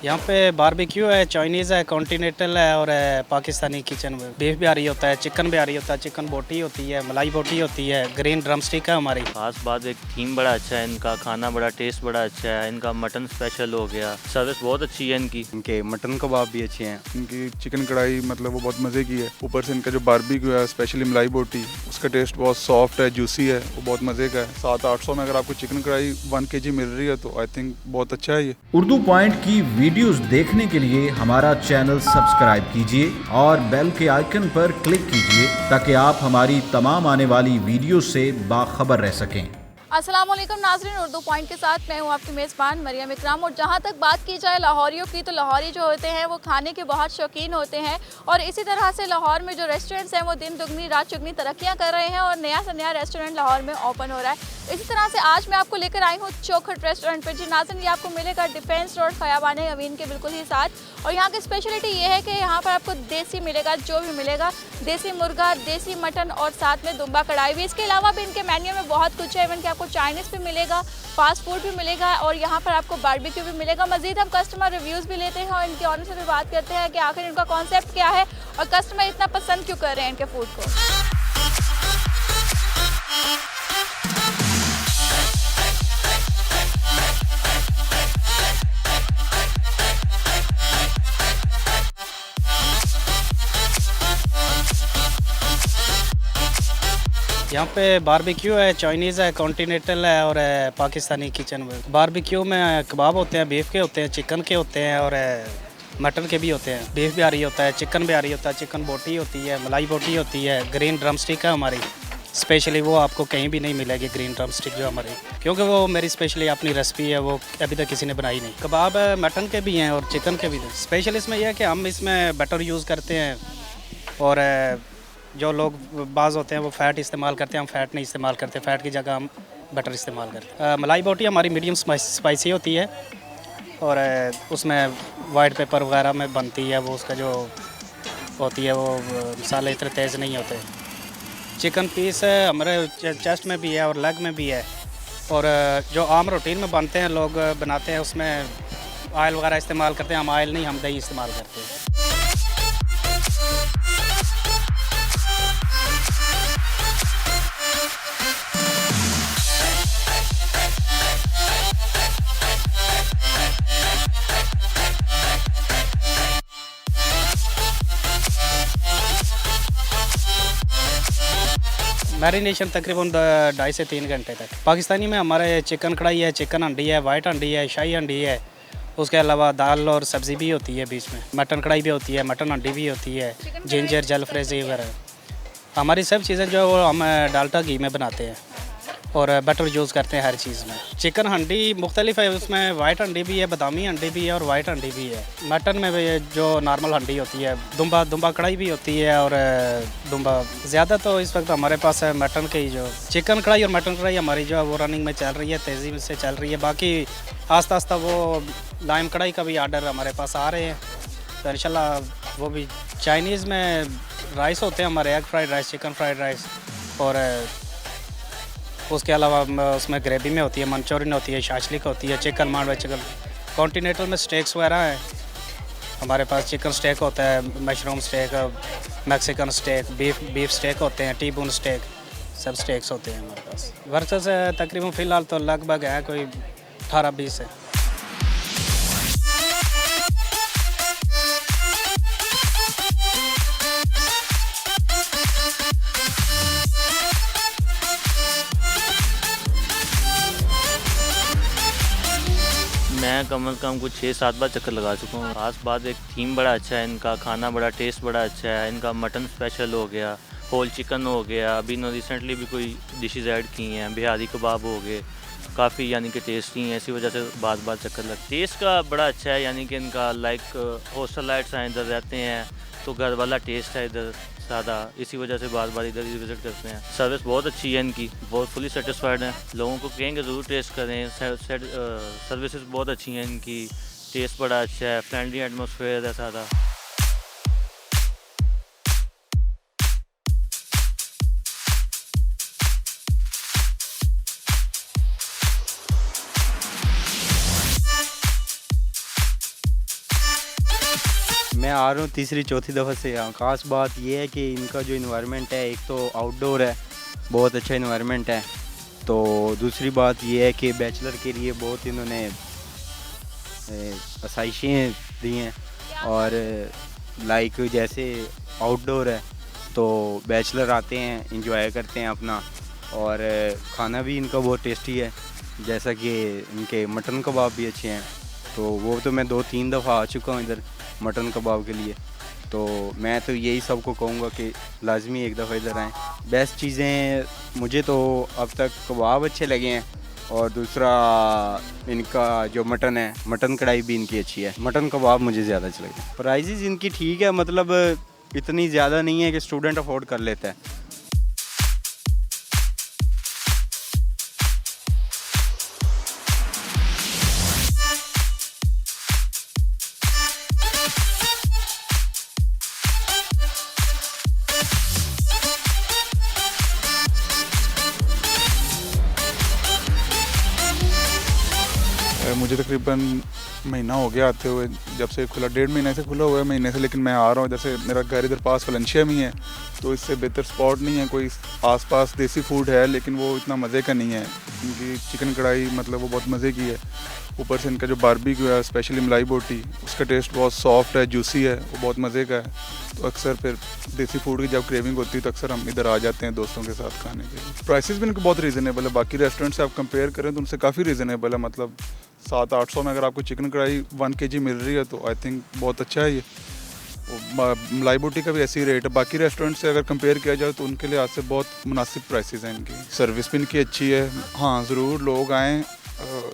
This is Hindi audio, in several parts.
यहाँ पे बारबेक्यू है, चाइनीज़ है, कॉन्टिनेंटल है और पाकिस्तानी किचन में बीफ बिहारी होता है, चिकन बिहारी होता है, चिकन बोटी होती है, मलाई बोटी होती है, ग्रीन ड्रम स्टिक है हमारी। खास बात एक थीम बड़ा अच्छा है इनका, खाना बड़ा टेस्ट बड़ा अच्छा है इनका, मटन स्पेशल हो गया, सर्विस बहुत अच्छी है इनकी। इनके मटन कबाब भी अच्छे हैं, इनकी चिकन कढ़ाई मतलब वो बहुत मज़े की है। ऊपर से इनका जो बारबेक्यू है स्पेशली मलाई बोटी, उसका टेस्ट बहुत सॉफ्ट है, जूसी है, वो बहुत मज़े का है। 700-800 में अगर आपको चिकन कढ़ाई 1 kg मिल रही है तो आई थिंक बहुत अच्छा है ये। उर्दू पॉइंट की वीडियोस देखने के लिए हमारा चैनल सब्सक्राइब कीजिए और बेल के आइकन पर क्लिक कीजिए ताकि आप हमारी तमाम आने वाली वीडियो से बाखबर रह सकें। अस्सलाम वालेकुम नाज़रीन, उर्दू पॉइंट के साथ मैं हूँ आपकी मेज़बान मरियम इकराम। और जहाँ तक बात की जाए लाहौरियों की, तो लाहौरी जो होते हैं वो खाने के बहुत शौकीन होते हैं और इसी तरह से लाहौर में जो रेस्टोरेंट्स हैं वो दिन दुगनी रात चुगनी तरक्कियाँ कर रहे हैं और नया से नया रेस्टोरेंट लाहौर में ओपन हो रहा है। इसी तरह से आज मैं आपको लेकर आई हूँ चौखट रेस्टोरेंट पर। जी नाज़रीन, ये आपको मिलेगा डिफेंस रोड खयाबान अमीन के बिल्कुल ही साथ। और यहाँ की स्पेशलिटी ये है कि यहाँ पर आपको देसी मिलेगा, जो भी मिलेगा, देसी मुर्गा, देसी मटन और साथ में दुम्बा कढ़ाई भी। इसके अलावा भी इनके मेन्यू में बहुत कुछ है, इवन कि आपको चाइनीज़ भी मिलेगा, फास्ट फूड भी मिलेगा और यहाँ पर आपको बारबेक्यू भी मिलेगा। मज़ीद हम कस्टमर रिव्यूज़ भी लेते हैं और इनके ऑनर से भी बात करते हैं कि आखिर इनका कॉन्सेप्ट क्या है और कस्टमर इतना पसंद क्यों कर रहे हैं इनके फूड को। यहाँ पे बारबेक्यू है, चाइनीज़ है, कॉन्टिनेंटल है और पाकिस्तानी किचन में। बारबेक्यू में कबाब होते हैं, बीफ के होते हैं, चिकन के होते हैं और मटन के भी होते हैं। बीफ बिहारी होता है, चिकन बिहारी होता है, चिकन बोटी होती है, मलाई बोटी होती है, ग्रीन ड्रम स्टिक है हमारी स्पेशली, वो आपको कहीं भी नहीं मिलेगी ग्रीन ड्रम स्टिक जो हमारी, क्योंकि वो मेरी स्पेशली अपनी रेसिपी है, वो अभी तक किसी ने बनाई नहीं। कबाब मटन के भी हैं और चिकन के भी हैं। स्पेशल इसमें यह है कि हम इसमें बटर यूज़ करते हैं और जो लोग बाज़ होते हैं वो फ़ैट इस्तेमाल करते हैं, हम फ़ैट नहीं इस्तेमाल करते, फ़ैट की जगह हम बटर इस्तेमाल करते हैं। मलाई बोटी हमारी मीडियम स्पाइसी होती है और उसमें वाइट पेपर वगैरह में बनती है, वो उसका जो होती है वो मसाले इतने तेज़ नहीं होते। चिकन पीस हमारे चेस्ट में भी है और लेग में भी है और जो आम रूटीन में बनते हैं लोग बनाते हैं उसमें ऑयल वगैरह इस्तेमाल करते हैं, हम ऑयल नहीं, हम दही इस्तेमाल करते हैं। मैरिनेशन तकरीबन 2.5 से 3 घंटे तक। पाकिस्तानी में हमारे चिकन कढ़ाई है, चिकन हंडी है, वाइट हंडी है, शाही हंडी है, उसके अलावा दाल और सब्ज़ी भी होती है बीच में, मटन कढ़ाई भी होती है, मटन हंडी भी होती है, जिंजर जलफ्रेजी वगैरह। हमारी सब चीज़ें जो है वो हम डाल्टा घी में बनाते हैं और बटर यूज़ करते हैं हर चीज़ में। चिकन हंडी मुख्तलिफ है, उसमें वाइट हंडी भी है, बादामी हंडी भी है और वाइट हंडी भी है। मटन में भी जो नॉर्मल हंडी होती है, दुम्बा कढ़ाई भी होती है और दुम्बा ज़्यादा तो इस वक्त हमारे पास है मटन के ही। जो चिकन कढ़ाई और मटन कढ़ाई हमारी जो है वो रनिंग में चल रही है, तेज़ी से चल रही है। बाकी आस्ता आस्ता वो लाइम कढ़ाई का भी आर्डर हमारे पास आ रहे हैं, तो इंशाल्लाह वो भी। चाइनीज़ में राइस होते हैं हमारे, egg fried rice, chicken fried rice और उसके अलावा उसमें ग्रेवी में होती है, मंचूरियन होती है, शाशलिक होती है, चिकन मांडवा चिकन। कॉन्टिनेंटल में स्टेक्स वगैरह हैं हमारे पास, चिकन स्टेक होता है, mushroom steak, Mexican steak, beef steak होते हैं, टी बोन स्टेक, सब स्टेक्स होते हैं हमारे पास। वर्कर्स तकरीबन फ़िलहाल तो लगभग है कोई 18-20 है। मैं कम से कम कुछ 6-7 बार चक्कर लगा चुका हूँ। खास बात एक थीम बड़ा अच्छा है इनका, खाना बड़ा टेस्ट बड़ा अच्छा है इनका, मटन स्पेशल हो गया, होल चिकन हो गया, अभी इन्होंने रिसेंटली भी कोई डिशेज़ ऐड की हैं, बिहारी कबाब हो गए, काफ़ी यानी कि टेस्टी हैं, इसी वजह से बार बार चक्कर लगता है। टेस्ट का बड़ा अच्छा है, यानी कि इनका लाइक हॉस्टलाइट्स हैं, इधर रहते हैं तो घर वाला टेस्ट है इधर सादा, इसी वजह से बार बार इधर ही विज़िट करते हैं। सर्विस बहुत अच्छी है इनकी, बहुत फुली सेटिस्फाइड हैं, लोगों को कहेंगे ज़रूर टेस्ट करें। सर्विसेज बहुत अच्छी हैं इनकी, टेस्ट बड़ा अच्छा है, फ्रेंडली एटमॉस्फेयर है सादा। मैं आ रहा हूँ तीसरी चौथी दफ़ा से यहाँ। ख़ास बात ये है कि इनका जो इन्वायरमेंट है, एक तो आउटडोर है, बहुत अच्छा इन्वायरमेंट है। तो दूसरी बात ये है कि बैचलर के लिए बहुत इन्होंने आसाइशें दी हैं। और लाइक जैसे आउटडोर है तो बैचलर आते हैं, इंजॉय करते हैं अपना। और खाना भी इनका बहुत टेस्टी है, जैसा कि इनके मटन कबाब भी अच्छे हैं। तो वो तो मैं 2-3 दफ़ा आ चुका हूँ इधर मटन कबाब के लिए। तो मैं तो यही सबको कहूँगा कि लाजमी एक दफ़ा इधर आएँ। बेस्ट चीज़ें मुझे तो अब तक कबाब अच्छे लगे हैं, और दूसरा इनका जो मटन है, मटन कढ़ाई भी इनकी अच्छी है। मटन कबाब मुझे ज़्यादा अच्छे लगे। प्राइजेज़ इनकी ठीक है, मतलब इतनी ज़्यादा नहीं है कि स्टूडेंट अफोर्ड कर लेता है। मुझे तकरीबन महीना हो गया आते हुए, जब से खुला, 1.5 महीने से खुला हुआ है, महीने से। लेकिन मैं आ रहा हूँ, जैसे मेरा घर इधर पास वलेंशिया में ही है, तो इससे बेहतर स्पॉट नहीं है कोई। आसपास देसी फूड है, लेकिन वो इतना मज़े का नहीं है। इनकी चिकन कढ़ाई मतलब वो बहुत मज़े की है। ऊपर से इनका जो बारबेक्यू है, स्पेशली मलाई बोटी, उसका टेस्ट बहुत सॉफ्ट है, जूसी है, वो बहुत मज़े का है। तो अक्सर फिर देसी फूड की जब क्रेविंग होती है तो अक्सर हम इधर आ जाते हैं दोस्तों के साथ खाने के लिए। प्राइसेस भी इनके बहुत रीज़नेबल है, बाकी रेस्टोरेंट से आप कंपेयर करें तो उनसे काफ़ी रीज़नेबल है। मतलब 700-800 में अगर आपको चिकन कढ़ाई 1 kg मिल रही है तो आई थिंक बहुत अच्छा है ये। मलाई बोटी का भी ऐसी रेट है। बाकी रेस्टोरेंट से अगर कंपेयर किया जाए तो उनके लिए आज से बहुत मुनासिब प्राइसेस हैं इनकी। सर्विस भी इनकी अच्छी है। हाँ, ज़रूर लोग आएँ,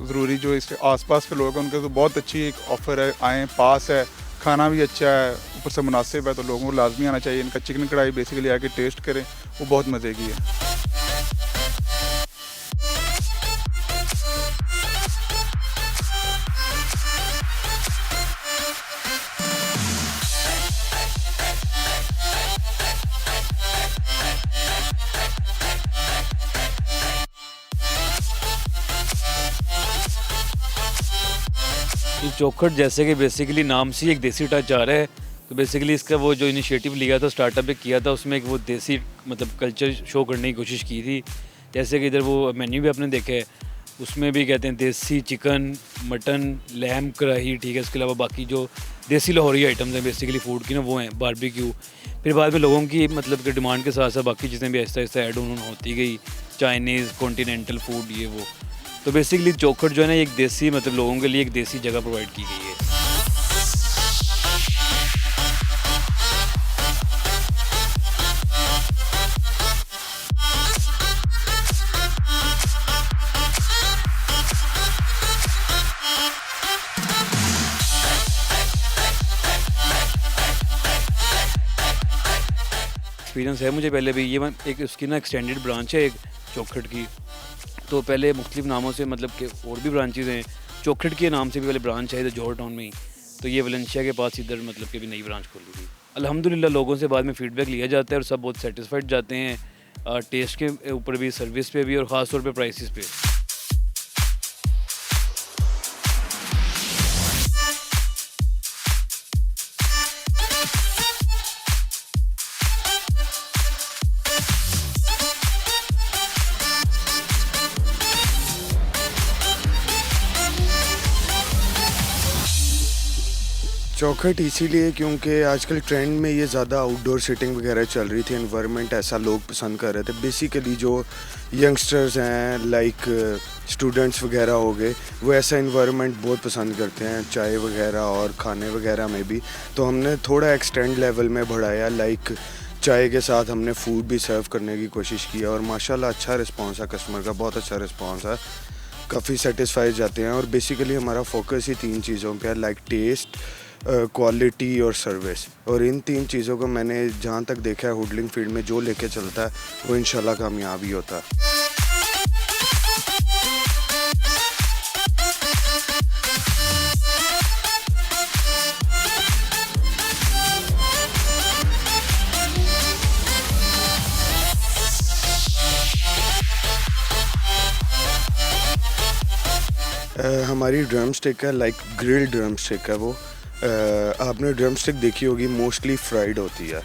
ज़रूरी जो इसके आसपास के लोग हैं उनके तो बहुत अच्छी एक ऑफ़र है। आएँ, पास है, खाना भी अच्छा है, ऊपर से मुनासिब है, तो लोगों को लाजमी आना चाहिए। इनका चिकन कढ़ाई बेसिकली आके टेस्ट करें, वो बहुत मज़े की है। ये चौखट जैसे कि बेसिकली नाम से ही एक देसी टच आ रहा है। तो बेसिकली इसका वो जो इनिशिएटिव लिया था, स्टार्टअप भी किया था, उसमें एक वो देसी मतलब कल्चर शो करने की कोशिश की थी। जैसे कि इधर वो मेन्यू भी आपने देखा है, उसमें भी कहते हैं देसी चिकन, मटन, लैम कढ़ाई, ठीक है। इसके अलावा बाकी जो देसी लाहौरी आइटम्स हैं बेसिकली फूड की ना, वो हैं बारबेक्यू। फिर बाद में लोगों की मतलब के डिमांड के साथ साथ बाकी चीज़ें भी आहिस्ता आहिस्ता ऐड ऑन होती गई, चाइनीज़, कॉन्टीनेंटल फूड, ये वो। तो बेसिकली चौखट जो है ना, एक देसी मतलब लोगों के लिए एक देसी जगह प्रोवाइड की गई है। एक्सपीरियंस है मुझे पहले भी। ये एक उसकी ना एक्सटेंडेड ब्रांच है एक चौखट की। तो पहले मुख्तलिफ नामों से मतलब कि और भी ब्रांचेज हैं, चौखट के नाम से भी पहले ब्रांच है इधर जौहर टाउन में ही। तो ये वलेंशिया के पास इधर मतलब कि भी नई ब्रांच खोली थी। अल्हम्दुलिल्लाह लोगों से बाद में फ़ीडबैक लिया जाता है और सब बहुत सेटिस्फाइड जाते हैं, टेस्ट के ऊपर भी, सर्विस पे भी, और ख़ास तौर पे प्राइसेस पे। चौखट इसीलिए क्योंकि आजकल ट्रेंड में ये ज़्यादा आउटडोर सीटिंग वगैरह चल रही थी, एनवायरनमेंट ऐसा लोग पसंद कर रहे थे। बेसिकली जो यंगस्टर्स हैं, लाइक स्टूडेंट्स वगैरह हो गए, वो ऐसा एनवायरनमेंट बहुत पसंद करते हैं, चाय वगैरह और खाने वगैरह में भी। तो हमने थोड़ा एक्सटेंड लेवल में बढ़ाया, लाइक चाय के साथ हमने फूड भी सर्व करने की कोशिश की, और माशाल्लाह अच्छा रिस्पॉन्स है कस्टमर का, बहुत अच्छा रिस्पॉन्स है, काफ़ी सेटिस्फाइड जाते हैं। और बेसिकली हमारा फोकस ही 3 चीज़ों पे है, लाइक टेस्ट, क्वालिटी और सर्विस। और इन 3 चीज़ों को मैंने जहाँ तक देखा है होटलिंग फील्ड में, जो लेके चलता है वो इंशाल्लाह कामयाब ही होता है। हमारी ड्रम स्टिक है, लाइक ग्रिल्ड ड्रम स्टिक है वो, आपने ड्रम स्टिक देखी होगी, मोस्टली फ्राइड होती है।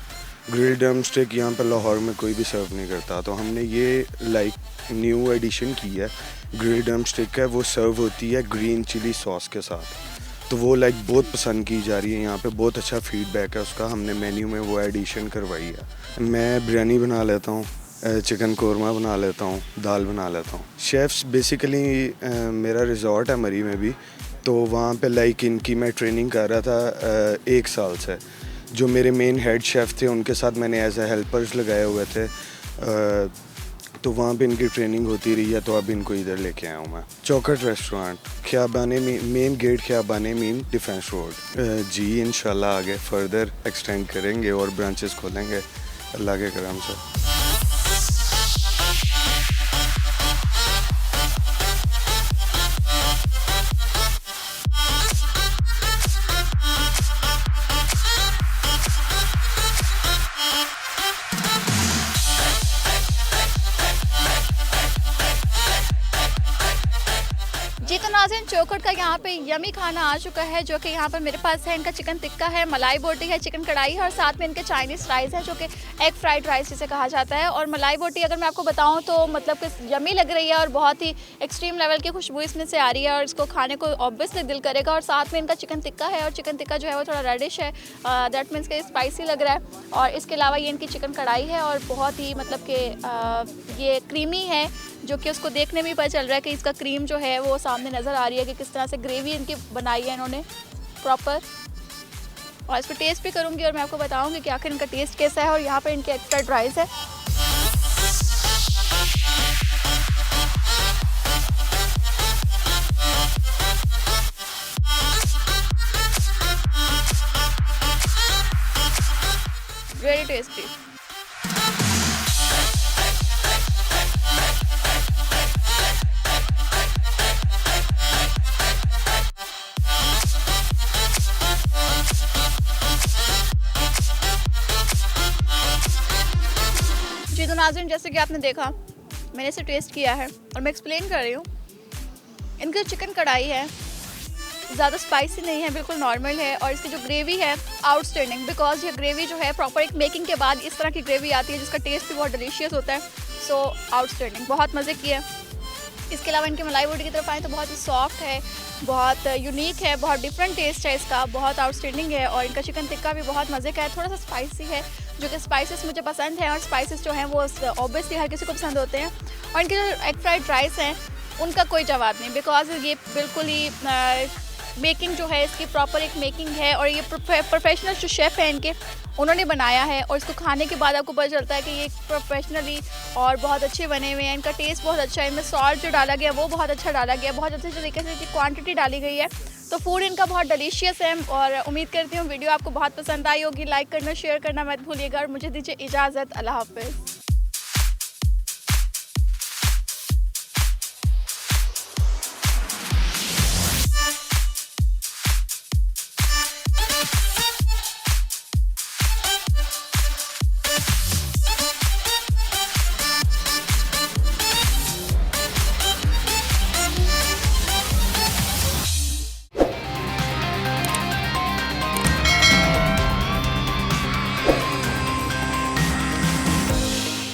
ग्रिल ड्रम स्टिक यहाँ पर लाहौर में कोई भी सर्व नहीं करता, तो हमने ये लाइक न्यू एडिशन की है। ग्रिल ड्रम स्टिक है, वो सर्व होती है ग्रीन चिली सॉस के साथ, तो वो लाइक बहुत पसंद की जा रही है यहाँ पे, बहुत अच्छा फीडबैक है उसका। हमने मेन्यू में वो एडिशन करवाई है। मैं बिरयानी बना लेता हूँ, चिकन कौरमा बना लेता हूँ, दाल बना लेता हूँ। शेफ़्स बेसिकली मेरा रिज़ॉर्ट है मरी में भी, तो वहाँ पे लाइक इनकी मैं ट्रेनिंग कर रहा था 1 साल से। जो मेरे मेन हेड शेफ़ थे उनके साथ मैंने एज ए हेल्पर्स लगाए हुए थे, तो वहाँ पे इनकी ट्रेनिंग होती रही है, तो अब इनको इधर लेके आया हूँ मैं। चौखट रेस्टोरेंट, ख़ियाबाने में, मेन गेट ख़ियाबाने मीन डिफेंस रोड। जी इंशाल्लाह आगे फर्दर एक्सटेंड करेंगे और ब्रांचेस खोलेंगे अल्लाह के करम से। जी तो नाज़रीन, चौखट का यहाँ पे यमी खाना आ चुका है, जो कि यहाँ पर मेरे पास है। इनका चिकन टिक्का है, मलाई बोटी है, चिकन कढ़ाई है और साथ में इनके चाइनीज़ राइस है, जो कि एग फ्राइड राइस जिसे कहा जाता है। और मलाई बोटी अगर मैं आपको बताऊँ तो मतलब कि यमी लग रही है और बहुत ही एक्सट्रीम लेवल की खुशबू इसमें से आ रही है और इसको खाने को ऑब्वियसली दिल करेगा। और साथ में इनका चिकन टिक्का है और चिकन टिक्का जो है वो थोड़ा रेडिश है, दैट मीन्स कि स्पाइसी लग रहा है। और इसके अलावा ये इनकी चिकन कढ़ाई है और बहुत ही मतलब कि ये क्रीमी है, जो कि उसको देखने में पता चल रहा है कि इसका क्रीम जो है वो सामने नज़र आ रही है कि किस तरह से ग्रेवी इनकी बनाई है इन्होंने प्रॉपर। और इसको टेस्ट भी करूँगी और मैं आपको बताऊँगी कि आखिर इनका टेस्ट कैसा है। और यहाँ पर इनके एक्स्ट्रा राइस है। Very tasty. जी तो नाज़रीन, जैसे कि आपने देखा, मैंने इसे टेस्ट किया है और मैं एक्सप्लेन कर रही हूँ। इनकी चिकन कढ़ाई है, ज़्यादा स्पाइसी नहीं है, बिल्कुल नॉर्मल है। और इसकी जो ग्रेवी है आउटस्टैंडिंग, बिकॉज ये ग्रेवी जो है प्रॉपर एक मेकिंग के बाद इस तरह की ग्रेवी आती है जिसका टेस्ट भी बहुत डिलीशियस होता है। सो आउटस्टैंडिंग, बहुत मज़े की है। इसके अलावा इनके मलाई बोटी की तरफ आए तो बहुत ही सॉफ्ट है, बहुत यूनिक है, बहुत डिफरेंट टेस्ट है इसका, बहुत आउटस्टैंडिंग है। और इनका चिकन टिक्का भी बहुत मज़े का है, थोड़ा सा स्पाइसी है, जो कि स्पाइसेस मुझे पसंद है और स्पाइसेस जो हैं वो ऑब्वियसली हर किसी को पसंद होते हैं। और इनके जो एग फ्राइड राइस हैं उनका कोई जवाब नहीं, बिकॉज ये बिल्कुल ही मेकिंग जो है इसकी प्रॉपर एक मेकिंग है। और ये प्रोफेशनल जो शेफ़ है इनके, उन्होंने बनाया है और इसको खाने के बाद आपको पता चलता है कि ये प्रोफेशनली और बहुत अच्छे बने हुए हैं। इनका टेस्ट बहुत अच्छा है, इनमें सॉल्ट जो डाला गया वो बहुत अच्छा डाला गया, बहुत अच्छे तरीके से इसकी क्वांटिटी डाली गई है। तो फूड इनका बहुत डिलीशियस है और उम्मीद करती हूँ वीडियो आपको बहुत पसंद आई होगी। लाइक करना, शेयर करना मत भूलिएगा और मुझे दीजिए इजाज़त। अल्लाह हाफ़िज़।